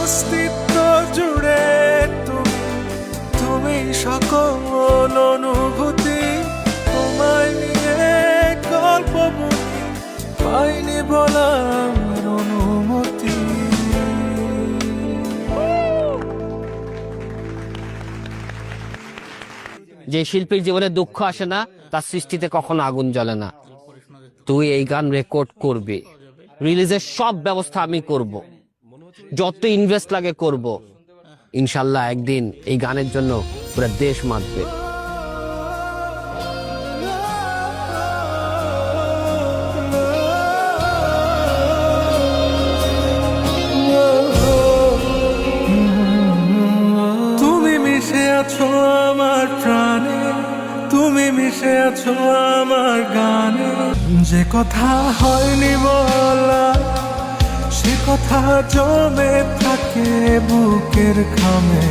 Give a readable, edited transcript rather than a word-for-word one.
অস্তিত্ব জুড়ে তুমি, তুমি সকল অনুভূতি। তোমায় নিয়ে গল্প বুনি, পাইনি বলার অনুমতি। যে শিল্পীর জীবনে দুঃখ আসে না, তার সৃষ্টিতে কখনো আগুন জ্বলে না। তুই এই গান রেকর্ড করবি, রিলিজের সব ব্যবস্থা আমি করব, যত ইনভেস্ট লাগে করব। ইনশাল্লাহ একদিন এই গানের জন্য পুরো দেশ মাতবে। তুমি মিশে আছো আমার প্রাণে, তুমি মিশে আছো আমার গানে। যে কথা হয়নি বলা, সে কথা জমে থাকে বুকের খামে।